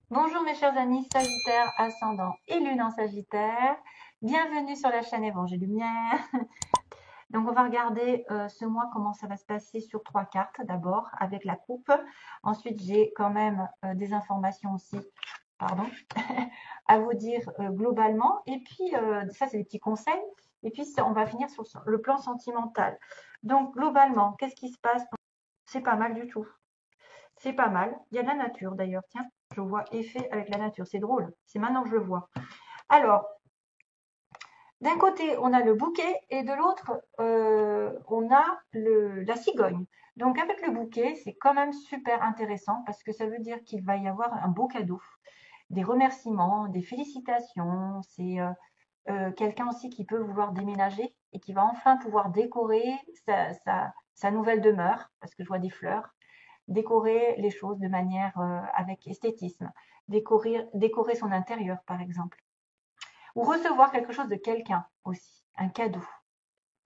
Bonjour mes chers amis Sagittaire, Ascendant et Lune en Sagittaire. Bienvenue sur la chaîne Évangile Lumière. Donc on va regarder ce mois comment ça va se passer sur 3 cartes d'abord avec la coupe. Ensuite j'ai quand même des informations aussi, pardon, à vous dire globalement. Et puis ça c'est des petits conseils. Et puis on va finir sur le plan sentimental. Donc globalement, qu'est-ce qui se passe? C'est pas mal du tout. C'est pas mal. Il y a de la nature d'ailleurs. Tiens, je vois effet avec la nature. C'est drôle. C'est maintenant que je le vois. Alors, d'un côté, on a le bouquet et de l'autre, on a la cigogne. Donc, avec le bouquet, c'est quand même super intéressant parce que ça veut dire qu'il va y avoir un beau cadeau, des remerciements, des félicitations. C'est quelqu'un aussi qui peut vouloir déménager et qui va enfin pouvoir décorer sa nouvelle demeure parce que je vois des fleurs, décorer les choses de manière avec esthétisme, décorer son intérieur par exemple, ou recevoir quelque chose de quelqu'un aussi, un cadeau,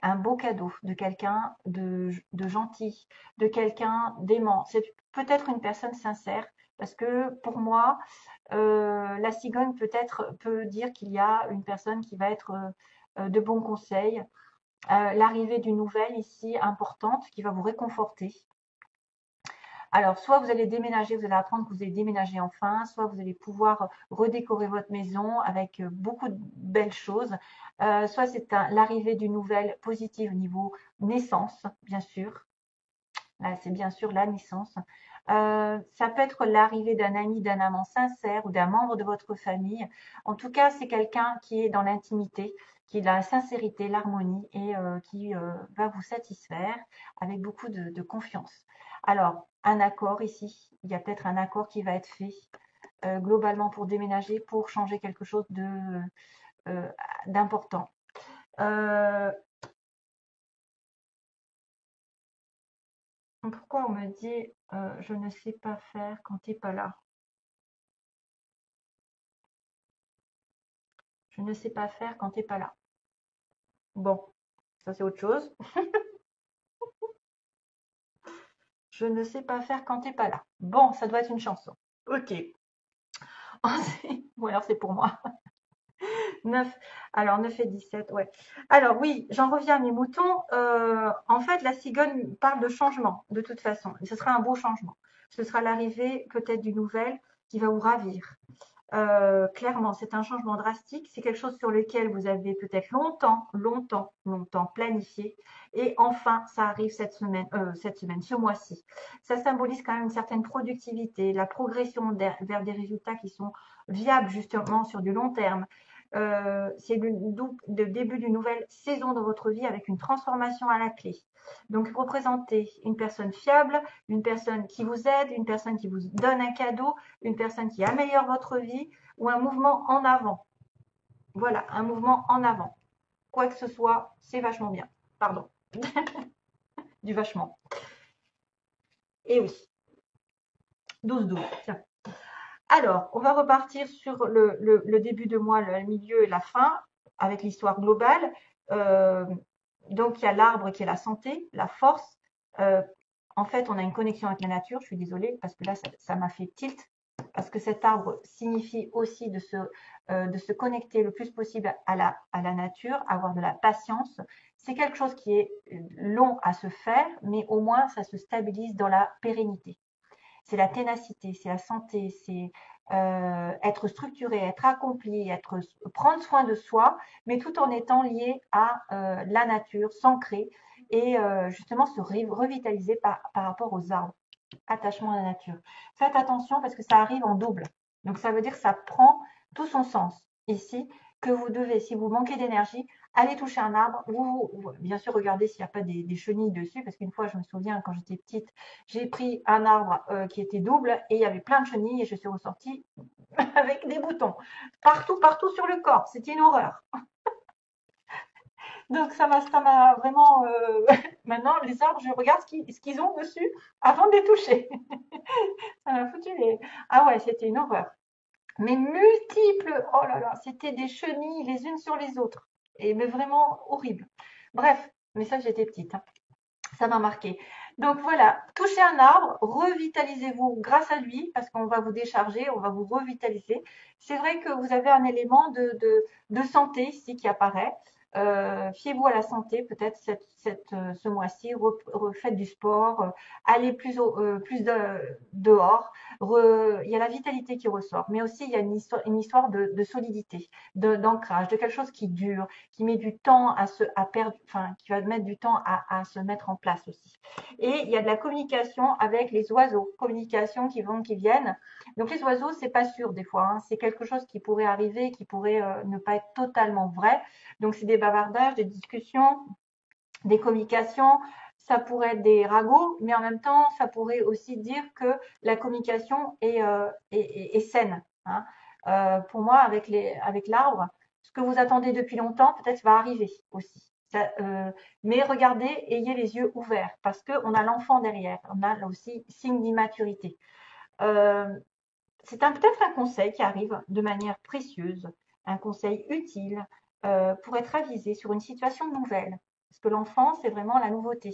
un beau cadeau de quelqu'un de gentil, de quelqu'un d'aimant. C'est peut-être une personne sincère parce que pour moi, la cigogne peut dire qu'il y a une personne qui va être de bons conseils, l'arrivée d'une nouvelle ici importante qui va vous réconforter. Alors, soit vous allez déménager, vous allez apprendre que vous allez déménager enfin, soit vous allez pouvoir redécorer votre maison avec beaucoup de belles choses, soit c'est l'arrivée d'une nouvelle positive au niveau naissance, bien sûr. Là, c'est bien sûr la naissance. Ça peut être l'arrivée d'un ami, d'un amant sincère ou d'un membre de votre famille. En tout cas, c'est quelqu'un qui est dans l'intimité, qui est dans la sincérité, l'harmonie et qui va vous satisfaire avec beaucoup de confiance. Alors, un accord ici, il y a peut-être un accord qui va être fait globalement pour déménager, pour changer quelque chose euh, d'important. Euh, Pourquoi on me dit je ne sais pas faire quand tu n'es pas là? Je ne sais pas faire quand tu n'es pas là. Bon, ça c'est autre chose. Je ne sais pas faire quand tu n'es pas là. Bon, ça doit être une chanson. Ok. Ou alors c'est pour moi. 9. Alors 9 et 17, ouais. Alors oui, j'en reviens à mes moutons. En fait, la cigogne parle de changement, de toute façon. Et ce sera un beau changement. Ce sera l'arrivée peut-être d'une nouvelle qui va vous ravir. Clairement, c'est un changement drastique. C'est quelque chose sur lequel vous avez peut-être longtemps planifié. Et enfin, ça arrive cette semaine, ce mois-ci. Ça symbolise quand même une certaine productivité, la progression vers des résultats qui sont viables justement sur du long terme. C'est le début d'une nouvelle saison dans votre vie avec une transformation à la clé. Donc, représentez une personne fiable, une personne qui vous aide, une personne qui vous donne un cadeau, une personne qui améliore votre vie ou un mouvement en avant. Voilà, un mouvement en avant. Quoi que ce soit, c'est vachement bien. Pardon, du vachement. Et oui, 12-12. Tiens. Alors, on va repartir sur le début de mois, le milieu et la fin, avec l'histoire globale. Euh, donc, il y a l'arbre qui est la santé, la force. Euh, En fait, on a une connexion avec la nature. Je suis désolée parce que là, ça m'a fait tilt. Parce que cet arbre signifie aussi de se connecter le plus possible à la nature, avoir de la patience. C'est quelque chose qui est long à se faire, mais au moins, ça se stabilise dans la pérennité. C'est la ténacité, c'est la santé, c'est être structuré, être accompli, prendre soin de soi, mais tout en étant lié à la nature, s'ancrer et justement se revitaliser par rapport aux arbres. Attachement à la nature. Faites attention parce que ça arrive en double. Donc ça veut dire que ça prend tout son sens ici, que vous devez, si vous manquez d'énergie, aller toucher un arbre. Bien sûr, regardez s'il n'y a pas des chenilles dessus, parce qu'une fois, je me souviens, quand j'étais petite, j'ai pris un arbre qui était double et il y avait plein de chenilles et je suis ressortie avec des boutons. Partout sur le corps. C'était une horreur. Donc ça m'a vraiment... Maintenant, les arbres, je regarde ce qu'ils ont dessus avant de les toucher. Ça m'a foutu les... Ah ouais, c'était une horreur. Mais multiples, oh là là, c'était des chenilles les unes sur les autres. Mais vraiment horrible. Bref, mais ça j'étais petite, hein. Ça m'a marqué. Donc voilà, touchez un arbre, revitalisez-vous grâce à lui, parce qu'on va vous décharger, on va vous revitaliser. C'est vrai que vous avez un élément de santé ici qui apparaît. Fiez-vous à la santé, peut-être ce mois-ci, refaites du sport, allez plus dehors. Il y a la vitalité qui ressort, mais aussi il y a une histoire de solidité, d'ancrage, de quelque chose qui dure, qui met du temps à perdre, enfin, qui va mettre du temps à se mettre en place aussi. Et il y a de la communication avec les oiseaux, communication qui vont, qui viennent. Donc les oiseaux, c'est pas sûr des fois, hein. C'est quelque chose qui pourrait arriver, qui pourrait ne pas être totalement vrai. Donc c'est des bavardages, des discussions, des communications. Ça pourrait être des ragots, mais en même temps, ça pourrait aussi dire que la communication est saine, hein. Pour moi, avec l'arbre, ce que vous attendez depuis longtemps, peut-être va arriver aussi. Mais regardez, ayez les yeux ouverts parce qu'on a l'enfant derrière. On a là aussi signe d'immaturité. Euh, c'est peut-être un conseil qui arrive de manière précieuse, un conseil utile pour être avisé sur une situation nouvelle. Parce que l'enfant, c'est vraiment la nouveauté.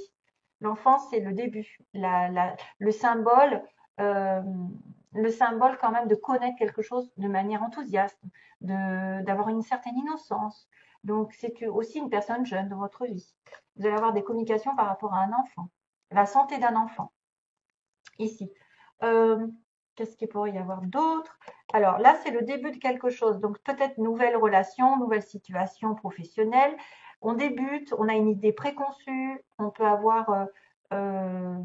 L'enfant, c'est le début, euh, le symbole quand même de connaître quelque chose de manière enthousiaste, d'avoir une certaine innocence. Donc, c'est aussi une personne jeune de votre vie. Vous allez avoir des communications par rapport à un enfant, la santé d'un enfant, ici. Euh, Qu'est-ce qu'il pourrait y avoir d'autre? Alors là, c'est le début de quelque chose. Donc peut-être nouvelle relation, nouvelle situation professionnelle. On débute, on a une idée préconçue, on peut avoir euh,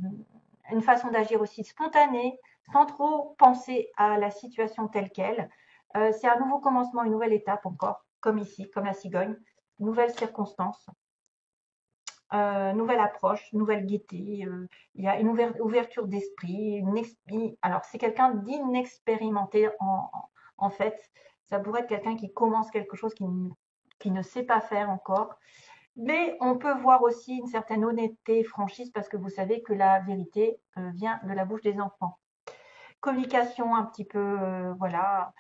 une façon d'agir aussi spontanée, sans trop penser à la situation telle qu'elle. C'est un nouveau commencement, une nouvelle étape encore, comme ici, comme la cigogne, nouvelle circonstance. Nouvelle approche, nouvelle gaieté, il y a une ouverture d'esprit, alors c'est quelqu'un d'inexpérimenté en fait. Ça pourrait être quelqu'un qui commence quelque chose qui ne sait pas faire encore. Mais on peut voir aussi une certaine honnêteté, franchise, parce que vous savez que la vérité vient de la bouche des enfants. Communication un petit peu, voilà,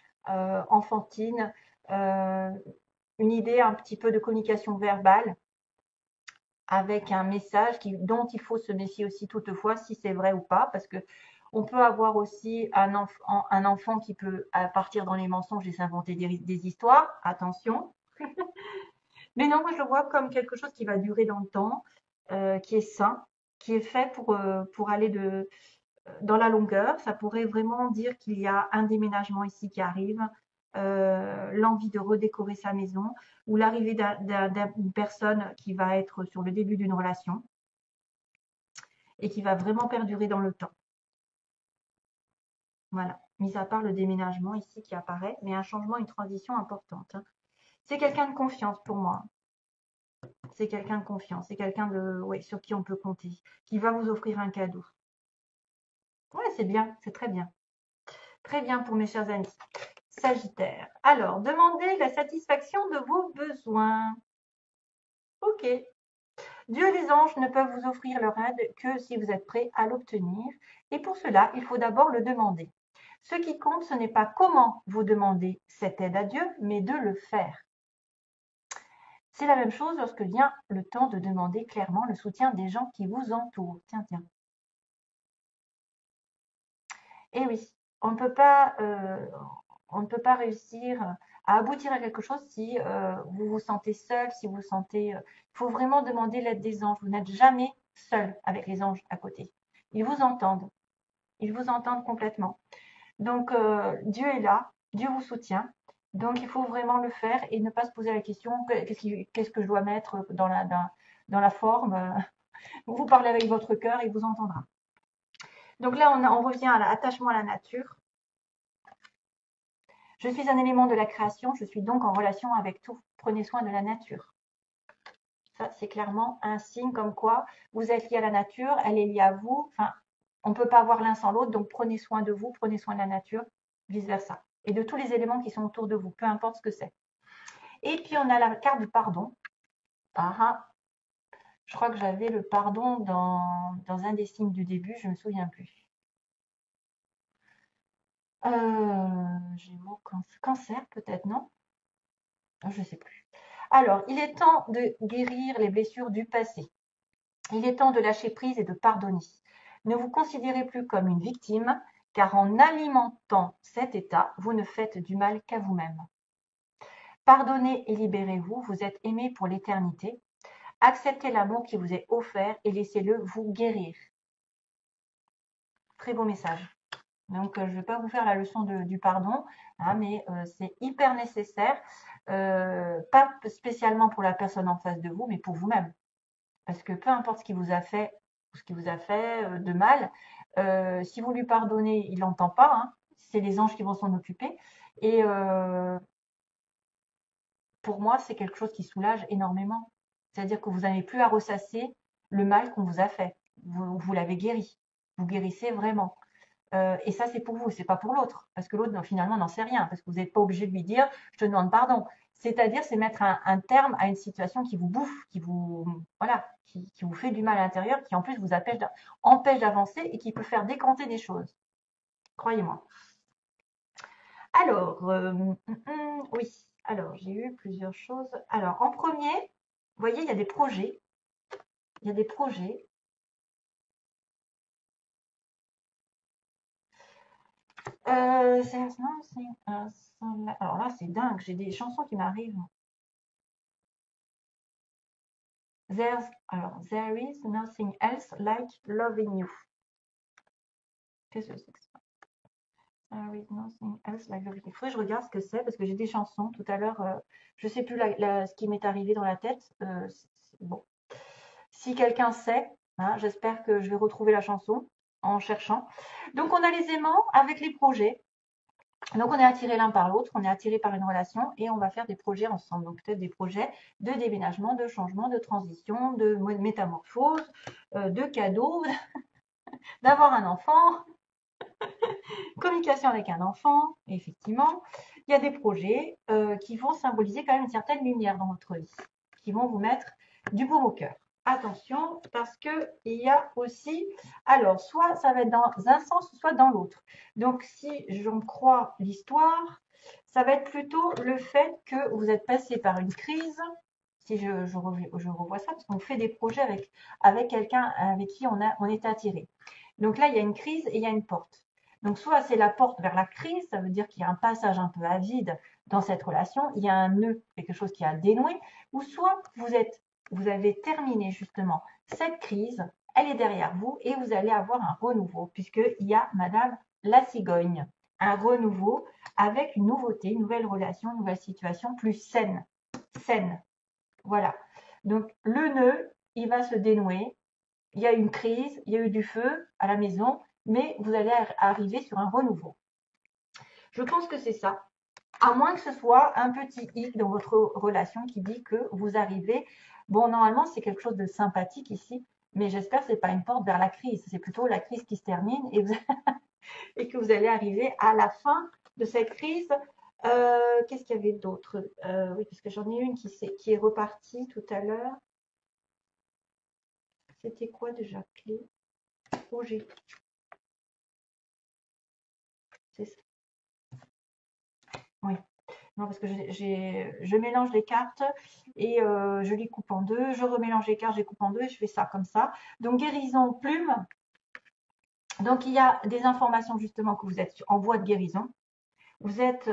enfantine, euh, une idée un petit peu de communication verbale avec un message dont il faut se méfier aussi toutefois si c'est vrai ou pas, parce que on peut avoir aussi un enfant qui peut partir dans les mensonges et s'inventer des histoires, attention. Mais non, moi je le vois comme quelque chose qui va durer dans le temps, qui est sain, qui est fait pour aller dans la longueur. Ça pourrait vraiment dire qu'il y a un déménagement ici qui arrive, l'envie de redécorer sa maison ou l'arrivée d'une personne qui va être sur le début d'une relation et qui va vraiment perdurer dans le temps. Voilà, mis à part le déménagement ici qui apparaît, mais un changement, une transition importante, hein. C'est quelqu'un de confiance pour moi. C'est quelqu'un de confiance, c'est quelqu'un ouais, sur qui on peut compter, qui va vous offrir un cadeau. Ouais, c'est bien, c'est très bien. Très bien pour mes chers amis. Sagittaire. Alors, demandez la satisfaction de vos besoins. Ok. Dieu et les anges ne peuvent vous offrir leur aide que si vous êtes prêt à l'obtenir. Et pour cela, il faut d'abord le demander. Ce qui compte, ce n'est pas comment vous demandez cette aide à Dieu, mais de le faire. C'est la même chose lorsque vient le temps de demander clairement le soutien des gens qui vous entourent. Tiens, tiens. Eh oui, on ne peut pas, on ne peut pas réussir à aboutir à quelque chose si vous vous sentez seul, si vous vous sentez. Il faut vraiment demander l'aide des anges. Vous n'êtes jamais seul avec les anges à côté. Ils vous entendent. Ils vous entendent complètement. Donc, Dieu est là. Dieu vous soutient. Donc, il faut vraiment le faire et ne pas se poser la question qu'est-ce que je dois mettre dans la forme. Vous parlez avec votre cœur, il vous entendra. Donc là, on revient à l'attachement à la nature. Je suis un élément de la création, je suis donc en relation avec tout. Prenez soin de la nature. Ça, c'est clairement un signe comme quoi vous êtes lié à la nature, elle est liée à vous. Enfin, on ne peut pas avoir l'un sans l'autre, donc prenez soin de vous, prenez soin de la nature, vice-versa. Et de tous les éléments qui sont autour de vous, peu importe ce que c'est. Et puis, on a la carte du pardon. Ah, ah. Je crois que j'avais le pardon dans un des signes du début, je ne me souviens plus. Gémeaux, cancer peut-être, non? Je ne sais plus. Alors, il est temps de guérir les blessures du passé. Il est temps de lâcher prise et de pardonner. Ne vous considérez plus comme une victime, car en alimentant cet état, vous ne faites du mal qu'à vous-même. Pardonnez et libérez-vous, vous êtes aimé pour l'éternité. Acceptez l'amour qui vous est offert et laissez-le vous guérir. Très beau message. Donc, je ne vais pas vous faire la leçon du pardon, hein, mais c'est hyper nécessaire, pas spécialement pour la personne en face de vous, mais pour vous-même. Parce que peu importe ce qu'il vous a fait, de mal, si vous lui pardonnez, il n'entend pas, hein, c'est les anges qui vont s'en occuper. Et pour moi, c'est quelque chose qui soulage énormément. C'est-à-dire que vous n'avez plus à ressasser le mal qu'on vous a fait. Vous l'avez guéri. Vous guérissez vraiment. Et ça, c'est pour vous, c'est pas pour l'autre. Parce que l'autre, finalement, n'en sait rien. Parce que vous n'êtes pas obligé de lui dire, je te demande pardon. C'est-à-dire, c'est mettre un terme à une situation qui vous bouffe, voilà, qui vous fait du mal à l'intérieur, qui en plus vous empêche d'avancer et qui peut faire décanter des choses. Croyez-moi. Alors, oui. Alors, j'ai eu plusieurs choses. Alors, en premier, vous voyez, il y a des projets. Il y a des projets. Alors là, c'est dingue. J'ai des chansons qui m'arrivent. There is nothing else like loving you. Qu'est-ce que c'est que ça? There is nothing else like loving you. Il faudrait que je regarde ce que c'est parce que j'ai des chansons. Tout à l'heure, je ne sais plus ce qui m'est arrivé dans la tête. Bon. Si quelqu'un sait, hein, j'espère que je vais retrouver la chanson en cherchant. Donc, on a les aimants avec les projets. Donc, on est attiré l'un par l'autre, on est attiré par une relation et on va faire des projets ensemble. Donc, peut-être des projets de déménagement, de changement, de transition, de métamorphose, de cadeaux, d'avoir un enfant, communication avec un enfant, effectivement. Il y a des projets qui vont symboliser quand même une certaine lumière dans votre vie, qui vont vous mettre du baume au cœur. Attention, parce qu'il y a aussi, alors, soit ça va être dans un sens, soit dans l'autre. Donc, si j'en crois l'histoire, ça va être plutôt le fait que vous êtes passé par une crise, si je revois ça, parce qu'on fait des projets avec quelqu'un avec qui on est attiré. Donc là, il y a une crise et il y a une porte. Donc, soit c'est la porte vers la crise, ça veut dire qu'il y a un passage un peu à vide dans cette relation, il y a un nœud, quelque chose qui a dénoué, ou soit vous avez terminé justement cette crise, elle est derrière vous et vous allez avoir un renouveau, puisqu'il y a Madame la cigogne, un renouveau avec une nouveauté, une nouvelle relation, une nouvelle situation plus saine. Saine. Voilà. Donc, le nœud, il va se dénouer. Il y a une crise, il y a eu du feu à la maison, mais vous allez arriver sur un renouveau. Je pense que c'est ça. À moins que ce soit un petit hic dans votre relation qui dit que vous arrivez. Bon, normalement, c'est quelque chose de sympathique ici, mais j'espère que ce n'est pas une porte vers la crise. C'est plutôt la crise qui se termine et que vous allez arriver à la fin de cette crise. Qu'est-ce qu'il y avait d'autre? Oui, parce que j'en ai une qui est repartie tout à l'heure. C'était quoi déjà? Clé? Projet. C'est ça. Oui. Non, parce que je mélange les cartes et je les coupe en deux. Je remélange les cartes, je les coupe en deux et je fais ça comme ça. Donc, guérison, plume. Donc, il y a des informations justement que vous êtes en voie de guérison. Vous êtes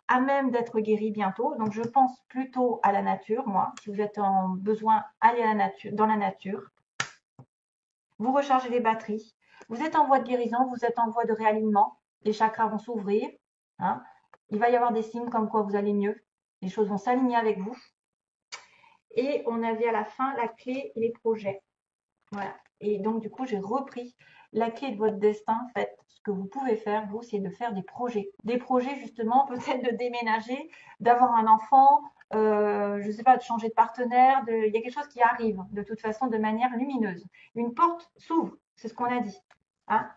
à même d'être guéri bientôt. Donc, je pense plutôt à la nature, moi. Si vous êtes en besoin, allez à la nature, dans la nature. Vous rechargez les batteries. Vous êtes en voie de guérison, vous êtes en voie de réalignement. Les chakras vont s'ouvrir. Hein. Il va y avoir des signes comme quoi vous allez mieux. Les choses vont s'aligner avec vous. Et on avait à la fin la clé et les projets. Voilà. Et donc, du coup, j'ai repris la clé de votre destin. En fait, ce que vous pouvez faire, vous, c'est de faire des projets. Des projets, justement, peut-être de déménager, d'avoir un enfant, je ne sais pas, de changer de partenaire. Il y a quelque chose qui arrive, de toute façon, de manière lumineuse. Une porte s'ouvre, c'est ce qu'on a dit. Hein.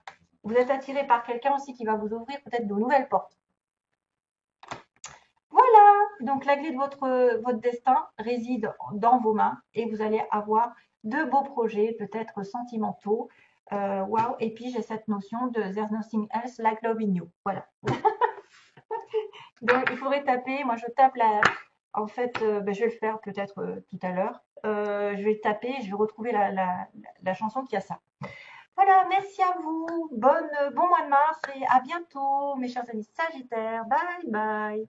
Vous êtes attiré par quelqu'un aussi qui va vous ouvrir peut-être de nouvelles portes. Voilà, donc la clé de votre destin réside dans vos mains et vous allez avoir de beaux projets, peut-être sentimentaux. Wow, et puis j'ai cette notion de There's nothing else like loving you. Voilà. Donc il faudrait taper, moi je tape En fait, je vais le faire peut-être tout à l'heure. Je vais taper, je vais retrouver la chanson qui a ça. Voilà, merci à vous. Bon mois de mars et à bientôt, mes chers amis Sagittaires. Bye bye.